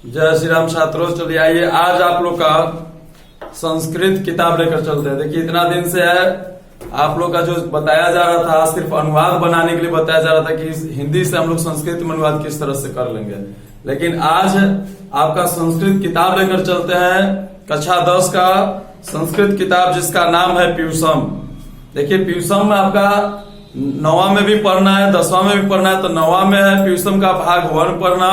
जय श्री राम छात्रों। चलिए आइए आज आप लोग का संस्कृत किताब लेकर चलते हैं। देखिए इतना दिन से है आप लोग का जो बताया जा रहा था, सिर्फ अनुवाद बनाने के लिए बताया जा रहा था कि हिंदी से हम लोग संस्कृत में अनुवाद किस तरह से कर लेंगे, लेकिन आज आपका संस्कृत किताब लेकर चलते हैं। कक्षा 10 का संस्कृत किताब जिसका नाम है प्यूषम। देखिए प्यूषम में आपका 9वां में भी पढ़ना है, 10वां में भी पढ़ना है, तो 9वां में है प्यूषम का भाग 1 पढ़ना,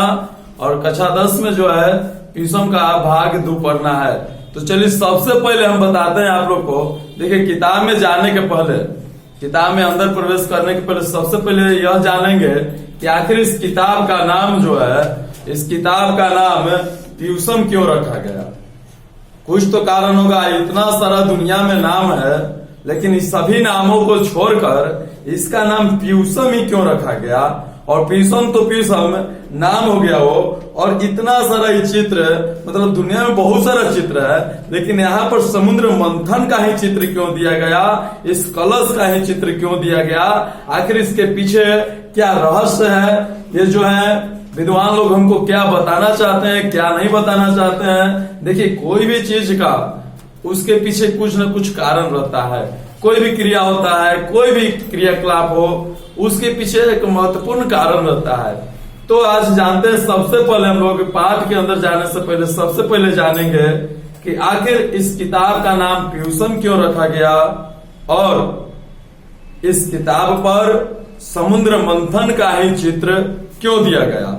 और कक्षा 10 में जो है प्यूषम का भाग 2 पढ़ना है। तो चलिए सबसे पहले हम बताते हैं आप लोग को। देखिए किताब में जाने के पहले, किताब में अंदर प्रवेश करने के पहले सबसे पहले यह जानेंगे कि आखिर इस किताब का नाम जो है, इस किताब का नाम प्यूषम क्यों रखा गया। कुछ तो कारण होगा, इतना सारा दुनिया में नाम है, लेकिन इस सभी नामों को छोड़कर इसका नाम प्यूषम ही क्यों रखा गया। और प्यूषम तो प्यूषम नाम हो गया वो, और इतना सारा ये चित्र, मतलब दुनिया में बहुत सारा चित्र है, लेकिन यहाँ पर समुद्र मंथन का ही चित्र क्यों दिया गया, इस कलश का ही चित्र क्यों दिया गया, आखिर इसके पीछे क्या रहस्य है, ये जो है विद्वान लोग हमको क्या बताना चाहते हैं, क्या नहीं बताना चाहते हैं। देखिए कोई भी चीज का उसके पीछे कुछ न कुछ कारण रहता है। कोई भी क्रिया होता है, कोई भी क्रियाकलाप हो, उसके पीछे एक महत्वपूर्ण कारण रहता है। तो आज जानते हैं, सबसे पहले हम लोग पाठ के अंदर जाने से पहले सबसे पहले जानेंगे कि आखिर इस किताब का नाम प्यूषम क्यों रखा गया, और इस किताब पर समुद्र मंथन का ही चित्र क्यों दिया गया।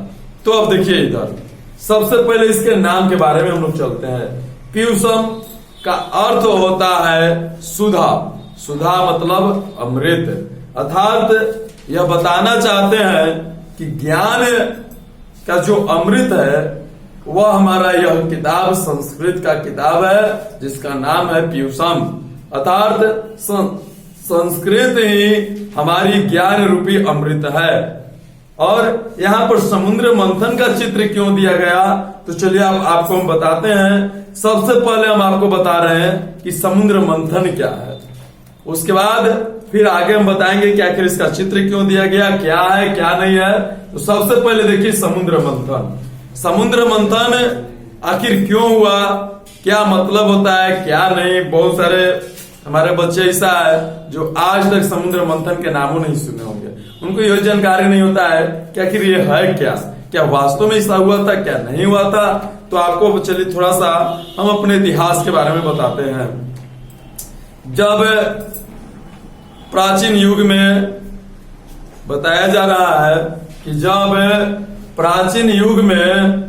तो अब देखिए इधर सबसे पहले इसके नाम के बारे में हम लोग चलते हैं। प्यूषम का अर्थ होता है सुधा। सुधा मतलब अमृत, अर्थात यह बताना चाहते हैं कि ज्ञान का जो अमृत है वह हमारा यह किताब संस्कृत का किताब है जिसका नाम है प्यूषम। अर्थात संस्कृत ही हमारी ज्ञान रूपी अमृत है। और यहाँ पर समुद्र मंथन का चित्र क्यों दिया गया, तो चलिए आपको हम बताते हैं। सबसे पहले हम आपको बता रहे हैं कि समुद्र मंथन क्या है, उसके बाद फिर आगे हम बताएंगे कि आखिर इसका चित्र क्यों दिया गया, क्या है क्या नहीं है। तो सबसे पहले देखिए समुद्र मंथन। समुद्र मंथन आखिर क्यों हुआ, क्या मतलब होता है, क्या नहीं। बहुत सारे हमारे बच्चे ऐसा है जो आज तक समुद्र मंथन के नामों नहीं सुने होंगे, उनको यह जानकारी नहीं होता है कि आखिर ये है क्या वास्तव में ऐसा हुआ था, क्या नहीं हुआ था। तो आपको चलिए थोड़ा सा हम अपने इतिहास के बारे में बताते हैं। जब प्राचीन युग में बताया जा रहा है कि जब प्राचीन युग में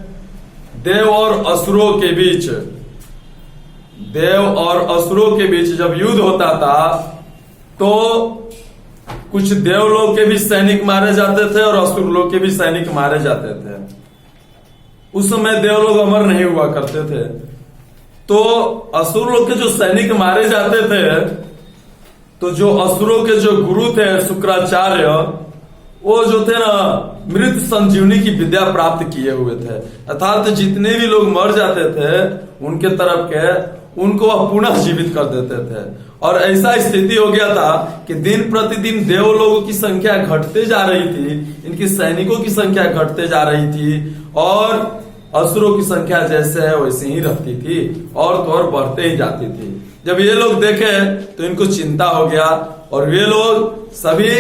देव और असुरों के बीच, देव और असुरों के बीच जब युद्ध होता था, तो कुछ देवलोक के भी सैनिक मारे जाते थे और असुर लोग के भी सैनिक मारे जाते थे। उस समय देवलोग अमर नहीं हुआ करते थे, तो असुर लोग के जो सैनिक मारे जाते थे, तो जो असुरों के जो गुरु थे शुक्राचार्य, वो जो थे ना मृत संजीवनी की विद्या प्राप्त किए हुए थे। अर्थात जितने भी लोग मर जाते थे उनके तरफ के, उनको वह पुनः जीवित कर देते थे। और ऐसा स्थिति हो गया था कि दिन प्रतिदिन देव लोगों की संख्या घटते जा रही थी, इनकी सैनिकों की संख्या घटते जा रही थी, और असुरों की संख्या जैसे है वैसे ही रहती थी, और तो और बढ़ते ही जाती थी। जब ये लोग देखे तो इनको चिंता हो गया, और वे लोग सभी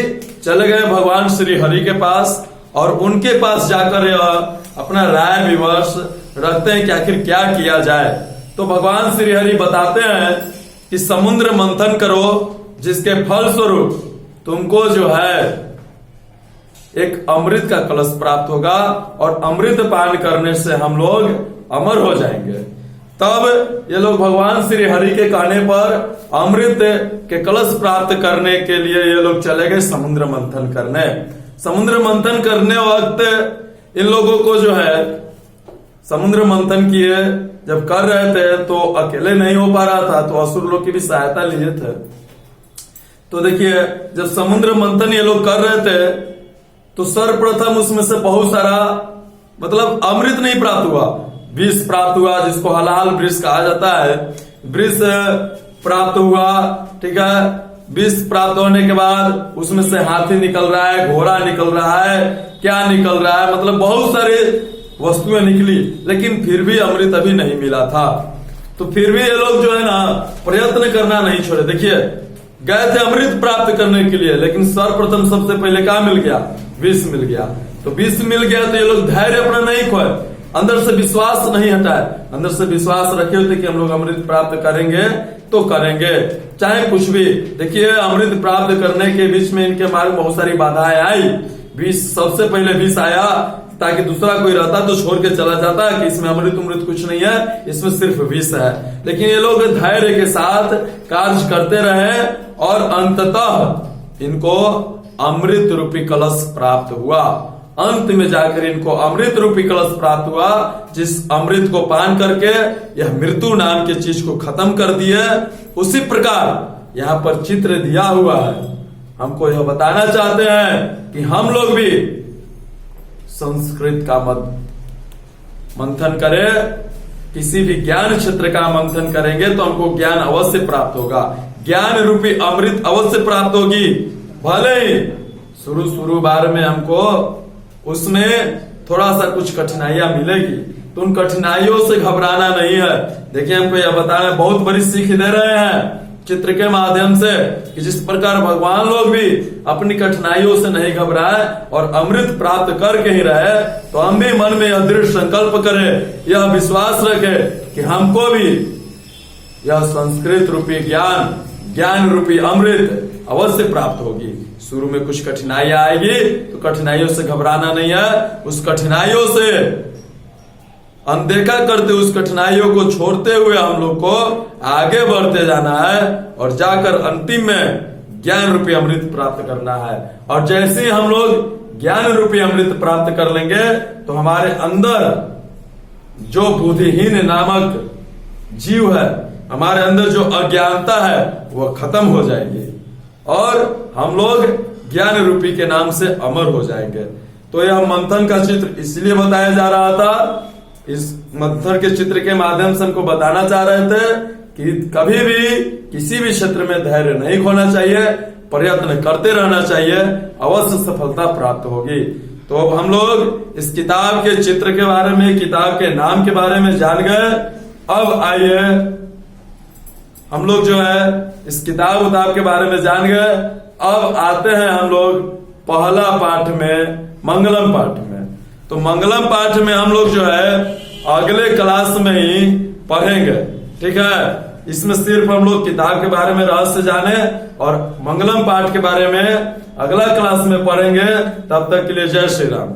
चले गए भगवान श्री हरि के पास, और उनके पास जाकर अपना राय विमर्श रखते हैं कि आखिर क्या किया जाए। तो भगवान श्री हरि बताते हैं कि समुद्र मंथन करो, जिसके फल स्वरूप तुमको जो है एक अमृत का कलश प्राप्त होगा, और अमृत पान करने से हम लोग अमर हो जाएंगे। तब ये लोग भगवान श्री हरि के कहने पर अमृत के कलश प्राप्त करने के लिए ये लोग चले गए समुद्र मंथन करने। समुद्र मंथन करने वक्त इन लोगों को जो है समुद्र मंथन किए जब कर रहे थे तो अकेले नहीं हो पा रहा था, तो असुर लोग की भी सहायता लिए थे। तो देखिए जब समुद्र मंथन ये लोग कर रहे थे, तो सर्वप्रथम उसमें से बहुत सारा, मतलब अमृत नहीं प्राप्त हुआ, विष प्राप्त हुआ, जिसको हलाल वृष कहा जाता है। वृष प्राप्त हुआ, ठीक है। विष प्राप्त होने के बाद उसमें से हाथी निकल रहा है, घोड़ा निकल रहा है, क्या निकल रहा है, मतलब बहुत सारे वस्तुएं निकली, लेकिन फिर भी अमृत अभी नहीं मिला था। तो फिर भी ये लोग जो है ना प्रयत्न करना नहीं छोड़े। देखिए, गए थे अमृत प्राप्त करने के लिए, लेकिन सर्वप्रथम सबसे पहले क्या मिल गया? विष मिल गया। तो विष मिल गया तो ये लोग धैर्य अपना नहीं खोए, अंदर से विश्वास नहीं हटाए, अंदर से विश्वास रखे होते कि हम लोग अमृत प्राप्त करेंगे तो करेंगे, चाहे कुछ भी। देखिए, अमृत प्राप्त करने के बीच में इनके मार्ग में बहुत सारी बाधाएं आई। विष, सबसे पहले विष आया, ताकि दूसरा कोई रहता तो छोड़ के चला जाता कि इसमें अमृत कुछ नहीं है, इसमें सिर्फ विष है। लेकिन ये लोग धैर्य के साथ कार्य करते रहे और अंततः इनको अमृत रूपी कलश प्राप्त हुआ। अंत में जाकर इनको अमृत रूपी कलश प्राप्त हुआ, जिस अमृत को पान करके यह मृत्यु नाम के चीज को खत्म कर दिए। उसी प्रकार यहाँ पर चित्र दिया हुआ है। हमको यह बताना चाहते हैं कि हम लोग भी संस्कृत का मंथन करें, किसी भी ज्ञान क्षेत्र का मंथन करेंगे तो हमको ज्ञान अवश्य प्राप्त होगा, ज्ञान रूपी अमृत अवश्य प्राप्त होगी। भले ही शुरू बार में हमको उसमें थोड़ा सा कुछ कठिनाइयां मिलेगी, तो उन कठिनाइयों से घबराना नहीं है। देखिए, हमको यह बताना, बहुत बड़ी सीख दे रहे हैं चित्र के माध्यम से कि जिस प्रकार भगवान लोग भी अपनी कठिनाइयों से नहीं घबराए और अमृत प्राप्त करके ही रहे, तो हम भी मन में यह दृढ़ संकल्प करें, यह विश्वास रखें कि हमको भी यह संस्कृत रूपी ज्ञान रूपी अमृत अवश्य प्राप्त होगी। शुरू में कुछ कठिनाइयां आएगी तो कठिनाइयों से घबराना नहीं है, उस कठिनाइयों से अनदेखा करते, उस कठिनाइयों को छोड़ते हुए हम लोग को आगे बढ़ते जाना है और जाकर अंतिम में ज्ञान रूपी अमृत प्राप्त करना है। और जैसे ही हम लोग ज्ञान रूपी अमृत प्राप्त कर लेंगे तो हमारे अंदर जो बुद्धिहीन नामक जीव है, हमारे अंदर जो अज्ञानता है, वह खत्म हो जाएगी और हम लोग ज्ञान रूपी के नाम से अमर हो जाएंगे। तो यह मंथन का चित्र इसलिए बताया जा रहा था, इस मंथन के चित्र के माध्यम से हमको बताना चाह रहे थे कि कभी भी किसी भी क्षेत्र में धैर्य नहीं खोना चाहिए, प्रयत्न करते रहना चाहिए, अवश्य सफलता प्राप्त होगी। तो अब हम लोग इस किताब के चित्र के बारे में, किताब के नाम के बारे में जान गए। अब आइए हम लोग जो है इस किताब के बारे में जान गए। अब आते हैं हम लोग पहला पाठ में, मंगलम पाठ में। तो मंगलम पाठ में हम लोग जो है अगले क्लास में ही पढ़ेंगे, ठीक है। इसमें सिर्फ हम लोग किताब के बारे में रहस्य जाने और मंगलम पाठ के बारे में अगला क्लास में पढ़ेंगे। तब तक के लिए जय श्री राम।